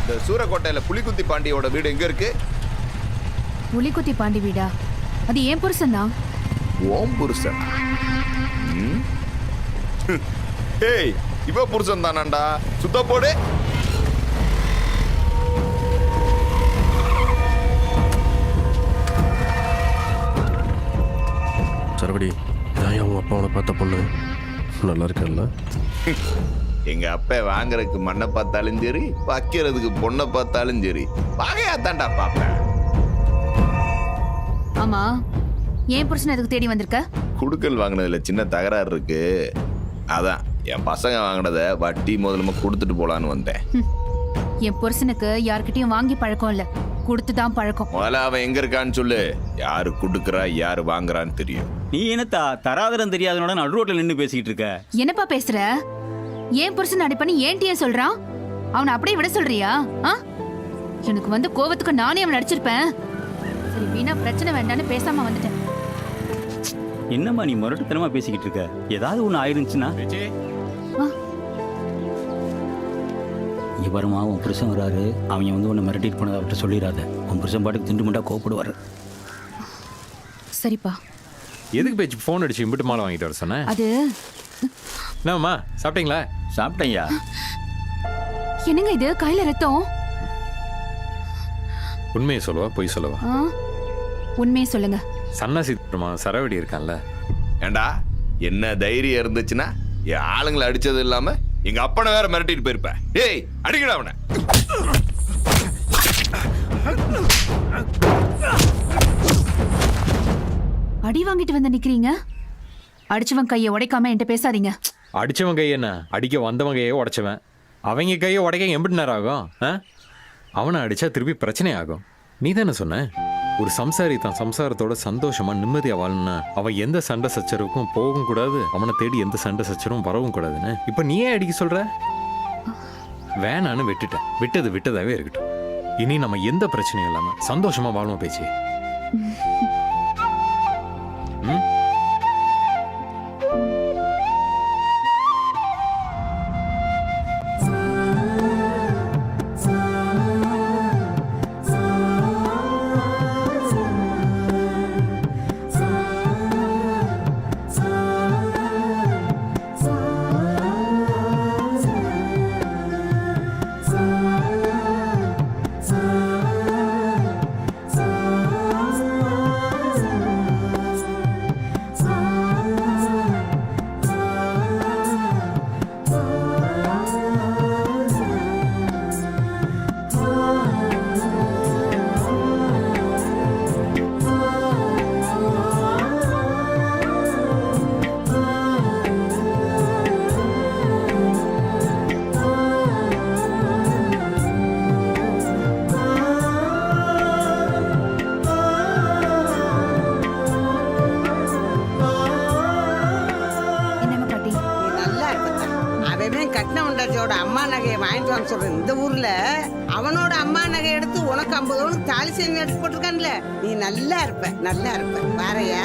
இந்த சூரக்கோட்டையில புலிக்குத்தி பாண்டியோட வீடு எங்க இருக்கு? புலிக்குத்தி பாண்டி வீடா? அது ஏன் புருஷன் தான். ஓம் புருஷன்? ஏய், இவ புருஷன் தானாண்டா. சுத்த போடு. சரபடி, நான் உங்க அப்பாவோட பார்த்த பொண்ணு நல்லா இருக்கல்ல? எங்க அப்பா வாங்குறதுக்கு மண்ணை பார்த்தாலும் சரி, வைக்கிறதுக்கு பொண்ணை பார்த்தாலும் சரி, வகையாத்தாண்டா பாப்பேன். ஆமா, ஏன் புருஷன் எதுக்கு தேடி வந்திருக்க? குடுக்கல் வாங்கினதுல சின்ன தகராறு இருக்கு. அதான் என் பசங்க வாங்கினத வட்டி முதலமா கொடுத்துட்டு போலான்னு வந்தேன். என் புருஷனுக்கு யார்கிட்டயும் வாங்கி பழக்கம் இல்ல, கொடுத்துதான் பழக்கம். முதல்ல அவன் எங்க இருக்கான்னு சொல்லு. யாரு குடுக்கறா யாரு வாங்குறான்னு தெரியும். நீ என்னத்தா தராதரம் தெரியாதனோட நடு ரோட்ல நின்று பேசிக்கிட்டு இருக்க? என்னப்பா பேசுற? ஏன் புருஷன் அடிப்பண்ணி ஏன்ட்டியே சொல்றான்? அவனை அப்படியே விட சொல்றியா? எனக்கு வந்து கோவத்துக்கு நானே அவன் அடிச்சிருப்பேன். சரி, வீணா பிரச்சனை வேண்டான்னு பேசாம வந்துட்டேன். என்னம்மா நீ முரட்டுத்தனமா பேசிக்கிட்டு இருக்க? ஏதாவது ஒண்ணு ஆயிருந்துச்சுன்னா இவருமா உன் புருஷன் வராரு, அவங்க வந்து உன்னை மிரட்டிட்டு போனதை அவர்கிட்ட சொல்லிடாத. உன் புருஷன் பாட்டுக்கு திண்டு மட்டும் கோப்படுவாரு. சரிப்பா. எதுக்கு பேச்சு ஃபோன் அடிச்சு இம்பிட்டு மாலை வாங்கிட்டு வர சொன்னேன்? அது என்னம்மா சாப்பிட்டீங்களா? சாப்பிட்டேன்யா. என்னங்க இது கையில ரத்தம்? உண்மையை சொல்லுவா பொய் சொல்லுவா? உண்மையை சொல்லுங்க. சன்னாசிமா சரவடி இருக்கான்ல? ஏண்டா, என்ன தைரியம் இருந்துச்சுன்னா என் ஆளுங்களை அடிச்சது இல்லாம எங்க அப்பனை வேற மிரட்டிட்டு போயிருப்பேன். ஏய், அடிக்கடா அவனை. அடி வாங்கிட்டு வந்து நிக்கிறீங்க. அடிச்சவன் கையை உடைக்காம என்கிட்ட பேசாதீங்க. அடிச்சவன் கையை என்ன, அடிக்க வந்தவன் கையை உடைச்சவன். அவங்க கையை உடைக்க எம்பிட்டு நேரம் ஆகும்? அவனை அடிச்சா திருப்பி பிரச்சனை ஆகும். நீ தானே சொன்ன, ஒரு சம்சாரி தான் சம்சாரத்தோட சந்தோஷமா நிம்மதியா வாழணும்னா அவன் எந்த சண்டை சச்சரவுக்கும் போகவும் கூடாது, அவனை தேடி எந்த சண்டை சச்சரவும் வரவும் கூடாதுன்னு. இப்ப நீ ஏன் அடிக்க சொல்ற? வேணான்னு விட்டுட்டேன். விட்டது விட்டதாவே இருக்கட்டும். இனி நம்ம எந்த பிரச்சனையும் இல்லாம சந்தோஷமா வாழுவோம் பேச்சு. அம்மா நகையை வாங்கிட்டு வாங்க சொல்ற இந்த ஊர்ல அவனோட அம்மா நகை எடுத்து உனக்கு 50 தாலி செஞ்சு எடுத்து போட்டிருக்கான்ல. நீ நல்லா இருப்ப, நல்லா இருப்ப. பாறையா?